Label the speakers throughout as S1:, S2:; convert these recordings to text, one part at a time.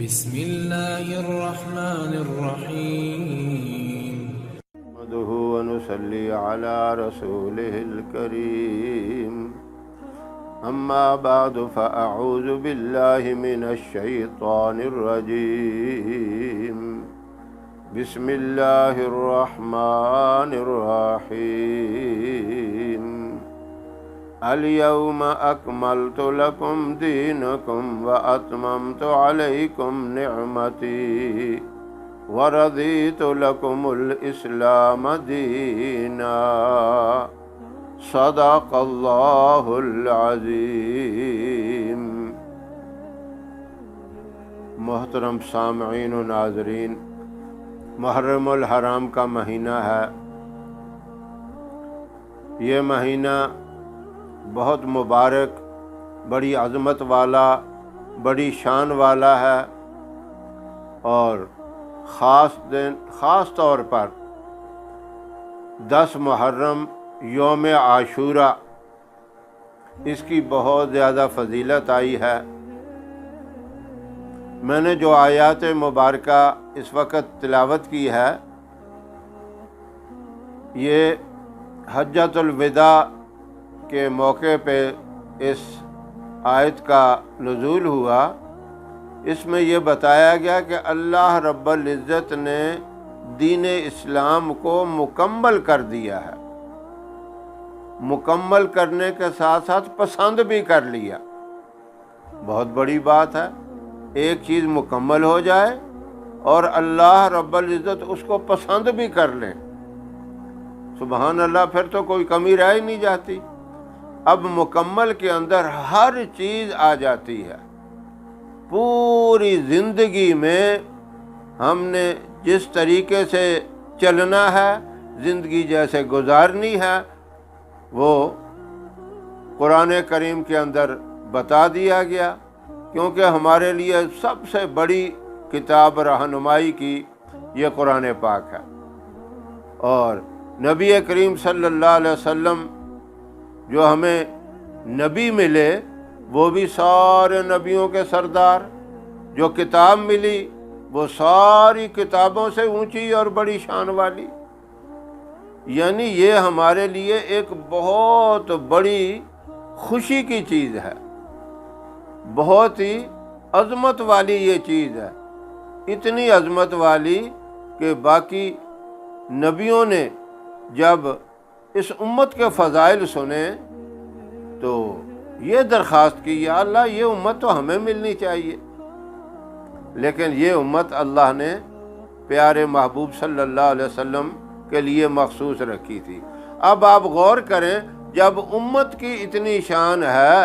S1: بسم الله الرحمن الرحيم
S2: نحمده ونصلي على رسوله الكريم أما بعد فأعوذ بالله من الشيطان الرجيم بسم الله الرحمن الرحيم اليوم أكملت لكم دينكم وأتممت عليكم نعمتي ورضيت لكم الإسلام دينا صدق اللہ العظیم۔ محترم سامعین و ناظرین، محرم الحرام کا مہینہ ہے۔ یہ مہینہ بہت مبارک، بڑی عظمت والا، بڑی شان والا ہے، اور خاص طور پر 10 محرم یوم عاشوراء، اس کی بہت زیادہ فضیلت آئی ہے۔ میں نے جو آیات مبارکہ اس وقت تلاوت کی ہے، یہ حجۃ الوداع کے موقع پہ اس آیت کا نزول ہوا۔ اس میں یہ بتایا گیا کہ اللہ رب العزت نے دین اسلام کو مکمل کر دیا ہے، مکمل کرنے کے ساتھ ساتھ پسند بھی کر لیا۔ بہت بڑی بات ہے، ایک چیز مکمل ہو جائے اور اللہ رب العزت اس کو پسند بھی کر لے، سبحان اللہ، پھر تو کوئی کمی رہ ہی نہیں جاتی۔ اب مکمل کے اندر ہر چیز آ جاتی ہے۔ پوری زندگی میں ہم نے جس طریقے سے چلنا ہے، زندگی جیسے گزارنی ہے، وہ قرآن کریم کے اندر بتا دیا گیا، کیونکہ ہمارے لیے سب سے بڑی کتاب رہنمائی کی یہ قرآن پاک ہے۔ اور نبی کریم صلی اللہ علیہ وسلم جو ہمیں نبی ملے، وہ بھی سارے نبیوں کے سردار۔ جو کتاب ملی وہ ساری کتابوں سے اونچی اور بڑی شان والی۔ یعنی یہ ہمارے لیے ایک بہت بڑی خوشی کی چیز ہے، بہت ہی عظمت والی یہ چیز ہے، اتنی عظمت والی کہ باقی نبیوں نے جب اس امت کے فضائل سنے تو یہ درخواست کی، یا اللہ یہ امت تو ہمیں ملنی چاہیے، لیکن یہ امت اللہ نے پیارے محبوب صلی اللہ علیہ وسلم کے لیے مخصوص رکھی تھی۔ اب آپ غور کریں، جب امت کی اتنی شان ہے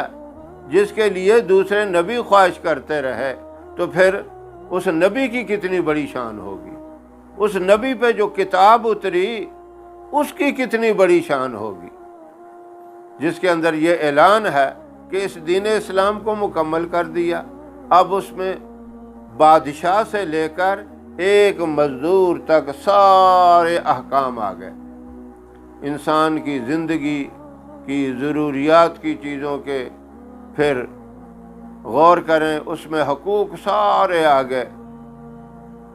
S2: جس کے لیے دوسرے نبی خواہش کرتے رہے، تو پھر اس نبی کی کتنی بڑی شان ہوگی، اس نبی پہ جو کتاب اتری اس کی کتنی بڑی شان ہوگی، جس کے اندر یہ اعلان ہے کہ اس دین اسلام کو مکمل کر دیا۔ اب اس میں بادشاہ سے لے کر ایک مزدور تک سارے احکام آ گئے، انسان کی زندگی کی ضروریات کی چیزوں کے۔ پھر غور کریں، اس میں حقوق سارے آ گئے،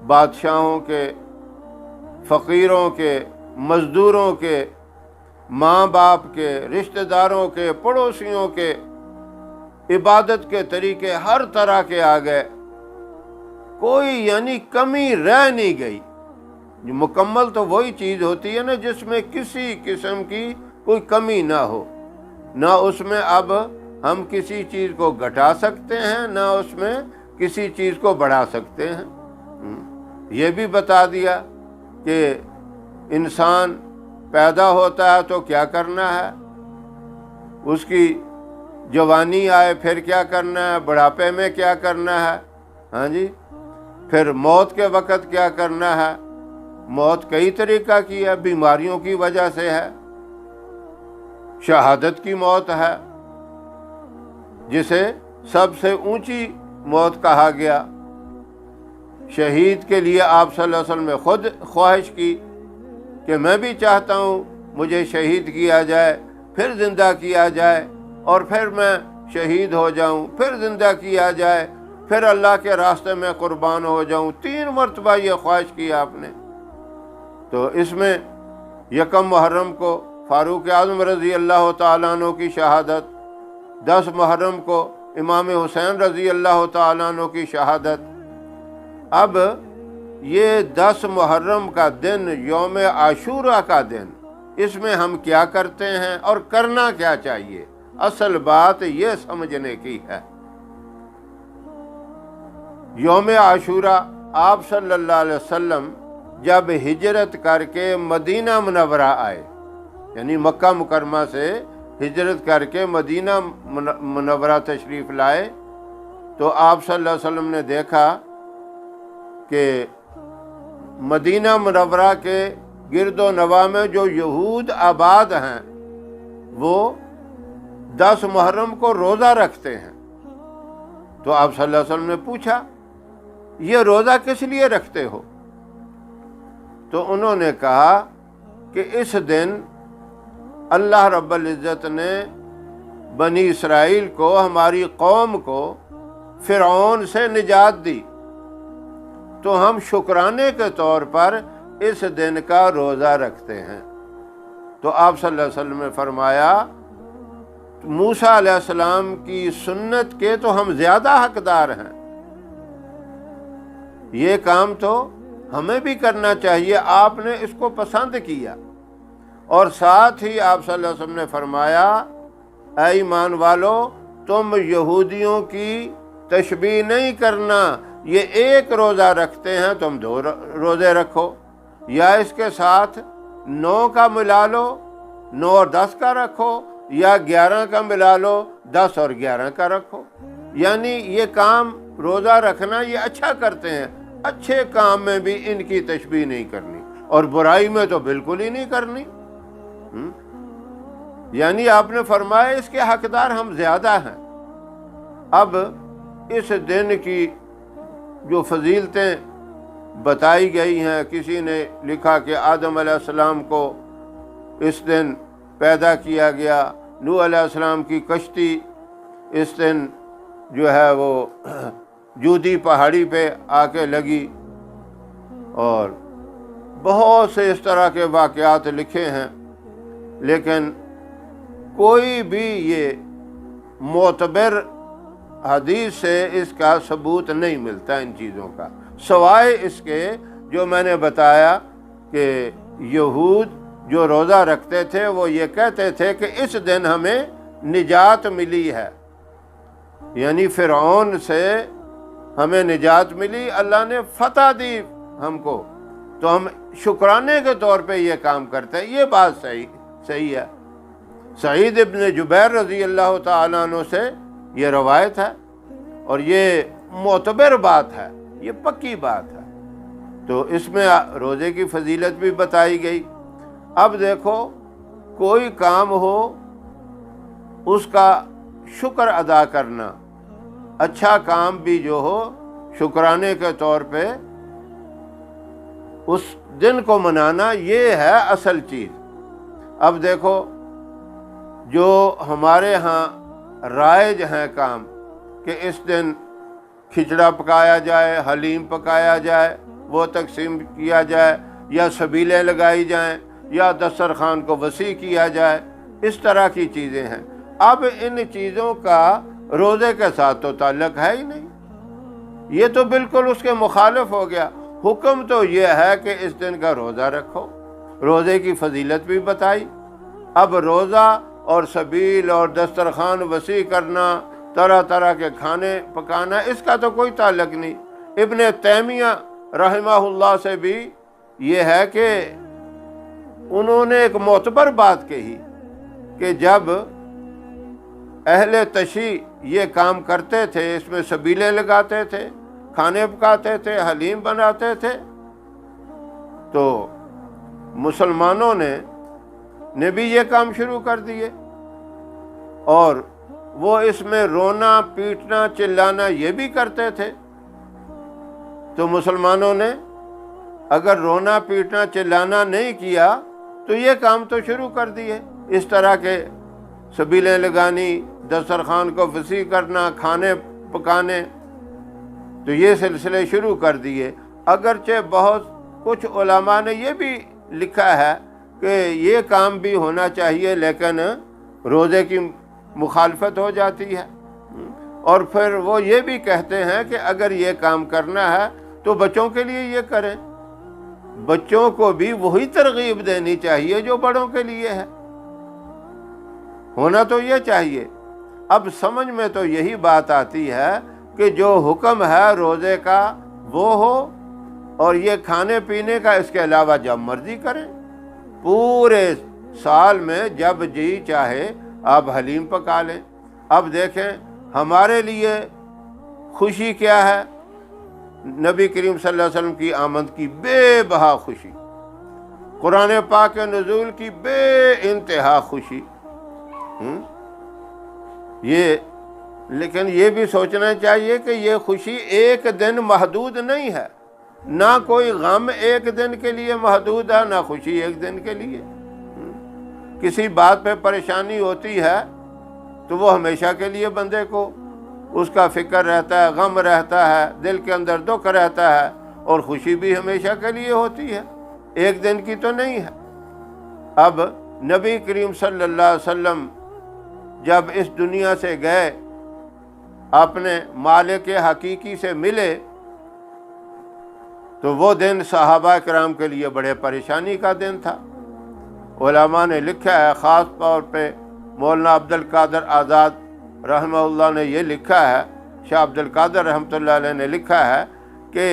S2: بادشاہوں کے، فقیروں کے، مزدوروں کے، ماں باپ کے، رشتہ داروں کے، پڑوسیوں کے، عبادت کے طریقے ہر طرح کے آ گئے، کوئی یعنی کمی رہ نہیں گئی۔ مکمل تو وہی چیز ہوتی ہے نا جس میں کسی قسم کی کوئی کمی نہ ہو، نہ اس میں اب ہم کسی چیز کو گھٹا سکتے ہیں، نہ اس میں کسی چیز کو بڑھا سکتے ہیں۔ یہ بھی بتا دیا کہ انسان پیدا ہوتا ہے تو کیا کرنا ہے، اس کی جوانی آئے پھر کیا کرنا ہے، بڑھاپے میں کیا کرنا ہے، ہاں جی، پھر موت کے وقت کیا کرنا ہے۔ موت کئی طریقہ کی ہے، بیماریوں کی وجہ سے ہے، شہادت کی موت ہے جسے سب سے اونچی موت کہا گیا۔ شہید کے لیے آپ صلی اللہ علیہ وسلم نے خود خواہش کی کہ میں بھی چاہتا ہوں مجھے شہید کیا جائے، پھر زندہ کیا جائے، اور پھر میں شہید ہو جاؤں، پھر زندہ کیا جائے، پھر اللہ کے راستے میں قربان ہو جاؤں، 3 مرتبہ یہ خواہش کی آپ نے۔ تو اس میں یکم محرم کو فاروق اعظم رضی اللہ تعالیٰ عنہ کی شہادت، 10 محرم کو امام حسین رضی اللہ تعالیٰ عنہ کی شہادت۔ اب یہ 10 محرم کا دن، یوم عاشورہ کا دن، اس میں ہم کیا کرتے ہیں اور کرنا کیا چاہیے، اصل بات یہ سمجھنے کی ہے۔ یوم عاشورہ آپ صلی اللہ علیہ وسلم جب ہجرت کر کے مدینہ منورہ آئے، یعنی مکہ مکرمہ سے ہجرت کر کے مدینہ منورہ تشریف لائے، تو آپ صلی اللہ علیہ وسلم نے دیکھا کہ مدینہ منورہ کے گرد و نواح میں جو یہود آباد ہیں وہ 10 محرم کو روزہ رکھتے ہیں۔ تو آپ صلی اللہ علیہ وسلم نے پوچھا یہ روزہ کس لیے رکھتے ہو؟ تو انہوں نے کہا کہ اس دن اللہ رب العزت نے بنی اسرائیل کو، ہماری قوم کو فرعون سے نجات دی، تو ہم شکرانے کے طور پر اس دن کا روزہ رکھتے ہیں۔ تو آپ صلی اللہ علیہ وسلم نے فرمایا موسیٰ علیہ السلام کی سنت کے تو ہم زیادہ حقدار ہیں، یہ کام تو ہمیں بھی کرنا چاہیے، آپ نے اس کو پسند کیا۔ اور ساتھ ہی آپ صلی اللہ علیہ وسلم نے فرمایا اے ایمان والو، تم یہودیوں کی تشبیہ نہیں کرنا، یہ ایک روزہ رکھتے ہیں تم 2 روزے رکھو، یا اس کے ساتھ 9 کا ملا لو، 9 اور 10 کا رکھو، یا 11 کا ملا لو، 10 اور 11 کا رکھو۔ یعنی یہ کام روزہ رکھنا یہ اچھا کرتے ہیں، اچھے کام میں بھی ان کی تشبیہ نہیں کرنی، اور برائی میں تو بالکل ہی نہیں کرنی۔ یعنی آپ نے فرمایا اس کے حقدار ہم زیادہ ہیں۔ اب اس دن کی جو فضیلتیں بتائی گئی ہیں، کسی نے لکھا کہ آدم علیہ السلام کو اس دن پیدا کیا گیا، نوح علیہ السلام کی کشتی اس دن جو ہے وہ جودی پہاڑی پہ آ کے لگی، اور بہت سے اس طرح کے واقعات لکھے ہیں، لیکن کوئی بھی یہ معتبر حدیث سے اس کا ثبوت نہیں ملتا ان چیزوں کا، سوائے اس کے جو میں نے بتایا کہ یہود جو روزہ رکھتے تھے وہ یہ کہتے تھے کہ اس دن ہمیں نجات ملی ہے، یعنی فرعون سے ہمیں نجات ملی، اللہ نے فتح دی ہم کو، تو ہم شکرانے کے طور پہ یہ کام کرتے ہیں۔ یہ بات صحیح ہے۔ سعید ابن جبیر رضی اللہ تعالیٰ عنہ سے یہ روایت ہے، اور یہ معتبر بات ہے، یہ پکی بات ہے۔ تو اس میں روزے کی فضیلت بھی بتائی گئی۔ اب دیکھو کوئی کام ہو اس کا شکر ادا کرنا، اچھا کام بھی جو ہو شکرانے کے طور پہ اس دن کو منانا، یہ ہے اصل چیز۔ اب دیکھو جو ہمارے ہاں رائج ہیں کام کہ اس دن کھچڑا پکایا جائے، حلیم پکایا جائے، وہ تقسیم کیا جائے، یا سبیلیں لگائی جائیں، یا دسترخوان کو وسیع کیا جائے، اس طرح کی چیزیں ہیں۔ اب ان چیزوں کا روزے کے ساتھ تو تعلق ہے ہی نہیں، یہ تو بالکل اس کے مخالف ہو گیا۔ حکم تو یہ ہے کہ اس دن کا روزہ رکھو، روزے کی فضیلت بھی بتائی۔ اب روزہ اور سبیل اور دسترخوان وسیع کرنا، طرح طرح کے کھانے پکانا، اس کا تو کوئی تعلق نہیں۔ ابن تیمیہ رحمہ اللہ سے بھی یہ ہے کہ انہوں نے ایک معتبر بات کہی کہ جب اہل تشیع یہ کام کرتے تھے، اس میں سبیلیں لگاتے تھے، کھانے پکاتے تھے، حلیم بناتے تھے، تو مسلمانوں نے بھی یہ کام شروع کر دیے، اور وہ اس میں رونا پیٹنا چلانا یہ بھی کرتے تھے۔ تو مسلمانوں نے اگر رونا پیٹنا چلانا نہیں کیا تو یہ کام تو شروع کر دیے، اس طرح کے سبیلیں لگانی، دسترخوان کو وسیع کرنا، کھانے پکانے۔ تو یہ سلسلے شروع کر دیے۔ اگرچہ بہت کچھ علماء نے یہ بھی لکھا ہے کہ یہ کام بھی ہونا چاہیے، لیکن روزے کی مخالفت ہو جاتی ہے، اور پھر وہ یہ بھی کہتے ہیں کہ اگر یہ کام کرنا ہے تو بچوں کے لیے یہ کریں، بچوں کو بھی وہی ترغیب دینی چاہیے جو بڑوں کے لیے ہے، ہونا تو یہ چاہیے۔ اب سمجھ میں تو یہی بات آتی ہے کہ جو حکم ہے روزے کا وہ ہو، اور یہ کھانے پینے کا اس کے علاوہ جب مرضی کریں، پورے سال میں جب جی چاہے آپ حلیم پکا لیں۔ اب دیکھیں ہمارے لیے خوشی کیا ہے؟ نبی کریم صلی اللہ علیہ وسلم کی آمد کی بے بہا خوشی، قرآن پاک کے نزول کی بے انتہا خوشی۔ لیکن یہ بھی سوچنا چاہیے کہ یہ خوشی ایک دن محدود نہیں ہے، نہ کوئی غم ایک دن کے لیے محدود ہے، نہ خوشی ایک دن کے لیے۔ کسی بات پہ پریشانی ہوتی ہے تو وہ ہمیشہ کے لیے بندے کو اس کا فکر رہتا ہے، غم رہتا ہے، دل کے اندر دکھ رہتا ہے، اور خوشی بھی ہمیشہ کے لیے ہوتی ہے، ایک دن کی تو نہیں ہے۔ اب نبی کریم صلی اللہ علیہ وسلم جب اس دنیا سے گئے، اپنے مالک حقیقی سے ملے، تو وہ دن صحابہ کرام کے لیے بڑے پریشانی کا دن تھا۔ علماء نے لکھا ہے، خاص طور پہ مولانا عبد القادر آزاد رحمہ اللہ نے یہ لکھا ہے، شاہ عبد القادر رحمۃ اللہ علیہ نے لکھا ہے کہ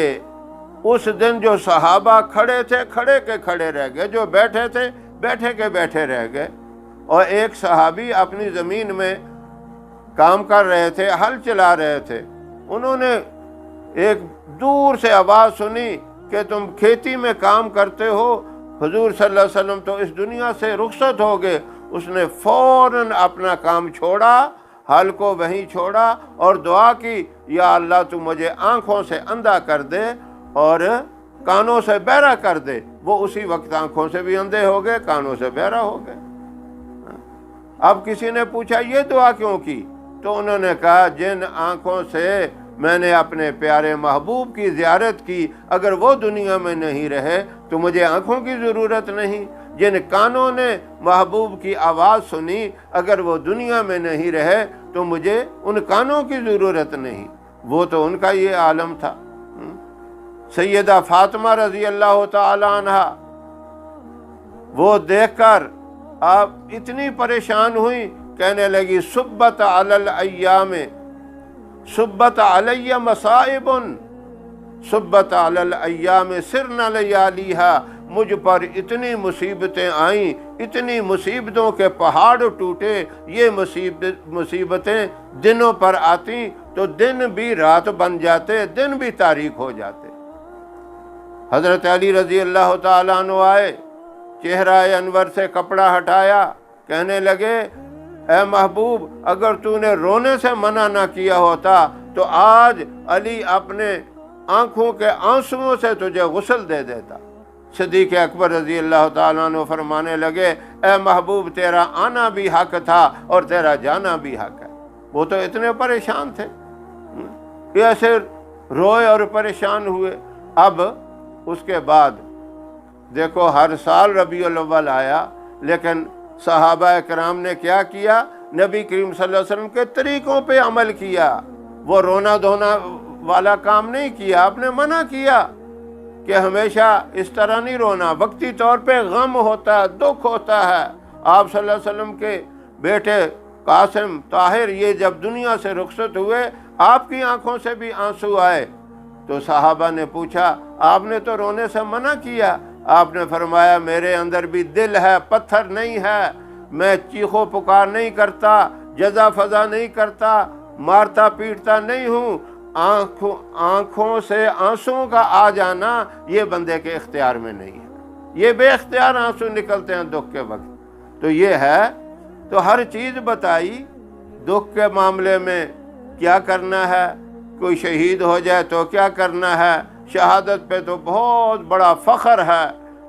S2: اس دن جو صحابہ کھڑے تھے کھڑے کے کھڑے رہ گئے، جو بیٹھے تھے بیٹھے کے بیٹھے رہ گئے، اور ایک صحابی اپنی زمین میں کام کر رہے تھے، ہل چلا رہے تھے، انہوں نے ایک دور سے آواز سنی کہ تم کھیتی میں کام کرتے ہو، حضور صلی اللہ علیہ وسلم تو اس دنیا سے رخصت ہو گئے۔ اس نے فوراً اپنا کام چھوڑا، ہل کو وہیں چھوڑا، اور دعا کی، یا اللہ تو مجھے آنکھوں سے اندھا کر دے اور کانوں سے بہرا کر دے۔ وہ اسی وقت آنکھوں سے بھی اندھے ہو گئے، کانوں سے بہرا ہو گئے۔ اب کسی نے پوچھا یہ دعا کیوں کی؟ تو انہوں نے کہا جن آنکھوں سے میں نے اپنے پیارے محبوب کی زیارت کی، اگر وہ دنیا میں نہیں رہے تو مجھے آنکھوں کی ضرورت نہیں۔ جن کانوں نے محبوب کی آواز سنی، اگر وہ دنیا میں نہیں رہے تو مجھے ان کانوں کی ضرورت نہیں۔ وہ تو ان کا یہ عالم تھا۔ سیدہ فاطمہ رضی اللہ تعالی عنہ، وہ دیکھ کر آپ اتنی پریشان ہوئی، کہنے لگی صبت علی الایام صبت علی مصائب صبت علی الایام سرن لیالیہا، مجھ پر اتنی مصیبتیں آئیں، اتنی مصیبتوں کے پہاڑ ٹوٹے۔ یہ مصیبتیں دنوں پر آتی تو دن بھی رات بن جاتے، دن بھی تاریک ہو جاتے۔ حضرت علی رضی اللہ تعالیٰ عنہ آئے، چہرہ انور سے کپڑا ہٹایا، کہنے لگے اے محبوب، اگر تو نے رونے سے منع نہ کیا ہوتا تو آج علی اپنے آنکھوں کے آنسوؤں سے تجھے غسل دے دیتا۔ صدیق اکبر رضی اللہ تعالیٰ عنہ فرمانے لگے اے محبوب، تیرا آنا بھی حق تھا اور تیرا جانا بھی حق ہے۔ وہ تو اتنے پریشان تھے، ایسے روئے اور پریشان ہوئے۔ اب اس کے بعد دیکھو ہر سال ربیع الاول آیا، لیکن صحابہ کرام نے کیا کیا؟ نبی کریم صلی اللہ علیہ وسلم کے طریقوں پہ عمل کیا۔ وہ رونا دھونا والا کام نہیں کیا، آپ نے منع کیا کہ ہمیشہ اس طرح نہیں رونا، وقتی طور پہ غم ہوتا ہے، دکھ ہوتا ہے۔ آپ صلی اللہ علیہ وسلم کے بیٹے قاسم طاہر یہ جب دنیا سے رخصت ہوئے، آپ کی آنکھوں سے بھی آنسو آئے، تو صحابہ نے پوچھا آپ نے تو رونے سے منع کیا۔ آپ نے فرمایا میرے اندر بھی دل ہے، پتھر نہیں ہے، میں چیخو پکار نہیں کرتا، جزا فضا نہیں کرتا، مارتا پیٹتا نہیں ہوں۔ آنکھوں سے آنسوں کا آ جانا یہ بندے کے اختیار میں نہیں ہے، یہ بے اختیار آنسو نکلتے ہیں دکھ کے وقت۔ تو یہ ہے، تو ہر چیز بتائی، دکھ کے معاملے میں کیا کرنا ہے، کوئی شہید ہو جائے تو کیا کرنا ہے، شہادت پہ تو بہت بڑا فخر ہے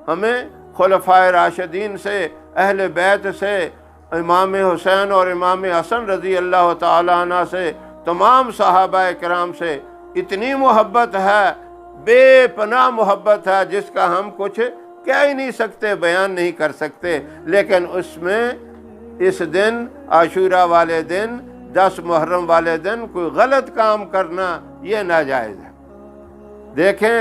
S2: ہمیں، خلفائے راشدین سے، اہل بیت سے، امام حسین اور امام حسن رضی اللہ تعالیٰ عنہ سے، تمام صحابہ کرام سے اتنی محبت ہے، بے پناہ محبت ہے، جس کا ہم کچھ کہہ ہی نہیں سکتے، بیان نہیں کر سکتے۔ لیکن اس میں اس دن عاشورہ والے دن 10 محرم والے دن کوئی غلط کام کرنا یہ ناجائز ہے۔ دیکھیں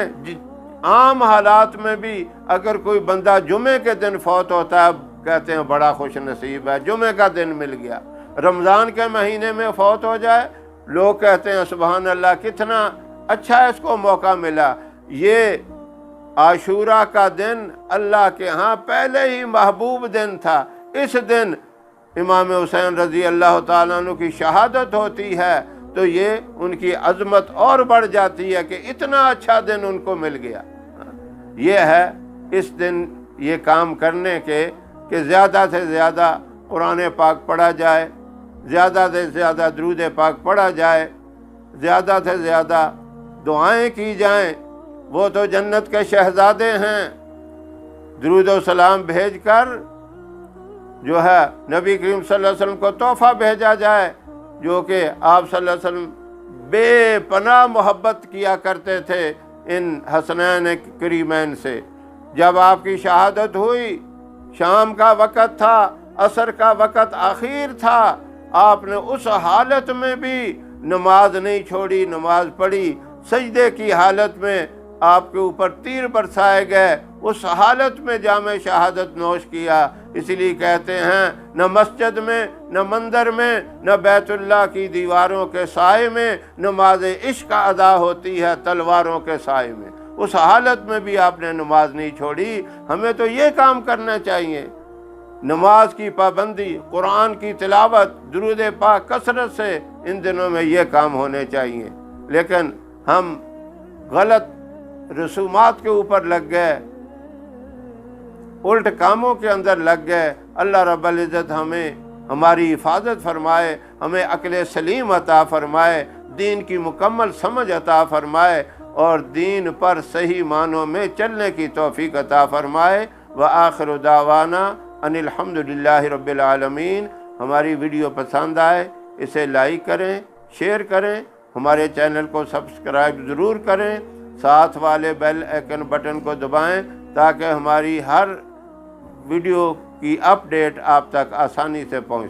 S2: عام حالات میں بھی اگر کوئی بندہ جمعے کے دن فوت ہوتا ہے، کہتے ہیں بڑا خوش نصیب ہے، جمعے کا دن مل گیا۔ رمضان کے مہینے میں فوت ہو جائے، لوگ کہتے ہیں سبحان اللہ کتنا اچھا اس کو موقع ملا۔ یہ عاشورہ کا دن اللہ کے ہاں پہلے ہی محبوب دن تھا۔ اس دن امام حسین رضی اللہ تعالیٰ عنہ کی شہادت ہوتی ہے تو یہ ان کی عظمت اور بڑھ جاتی ہے کہ اتنا اچھا دن ان کو مل گیا۔ یہ ہے اس دن یہ کام کرنے کے کہ زیادہ سے زیادہ قرآن پاک پڑھا جائے، زیادہ سے زیادہ درود پاک پڑھا جائے، زیادہ سے زیادہ دعائیں کی جائیں۔ وہ تو جنت کے شہزادے ہیں، درود و سلام بھیج کر جو ہے نبی کریم صلی اللہ علیہ وسلم کو تحفہ بھیجا جائے، جو کہ آپ صلی اللہ علیہ وسلم بے پناہ محبت کیا کرتے تھے ان حسنین کریمین سے۔ جب آپ کی شہادت ہوئی، شام کا وقت تھا، عصر کا وقت آخر تھا، آپ نے اس حالت میں بھی نماز نہیں چھوڑی، نماز پڑھی۔ سجدے کی حالت میں آپ کے اوپر تیر برسائے گئے، اس حالت میں جامع شہادت نوش کیا۔ اس لیے کہتے ہیں نہ مسجد میں، نہ مندر میں، نہ بیت اللہ کی دیواروں کے سائے میں نماز عشق ادا ہوتی ہے تلواروں کے سائے میں۔ اس حالت میں بھی آپ نے نماز نہیں چھوڑی۔ ہمیں تو یہ کام کرنا چاہیے، نماز کی پابندی، قرآن کی تلاوت، درود پاک کثرت سے ان دنوں میں یہ کام ہونے چاہیے۔ لیکن ہم غلط رسومات کے اوپر لگ گئے، الٹ کاموں کے اندر لگ گئے۔ اللہ رب العزت ہمیں ہماری حفاظت فرمائے، ہمیں عقل سلیم عطا فرمائے، دین کی مکمل سمجھ عطا فرمائے اور دین پر صحیح معنوں میں چلنے کی توفیق عطا فرمائے۔ وآخر دعوانا ان الحمد للہ رب العالمین۔ ہماری ویڈیو پسند آئے اسے لائک کریں، شیئر کریں، ہمارے چینل کو سبسکرائب ضرور کریں، ساتھ والے بیل آئیکن بٹن کو دبائیں تاکہ ہماری ہر ویڈیو کی اپ ڈیٹ آپ تک آسانی سے پہنچ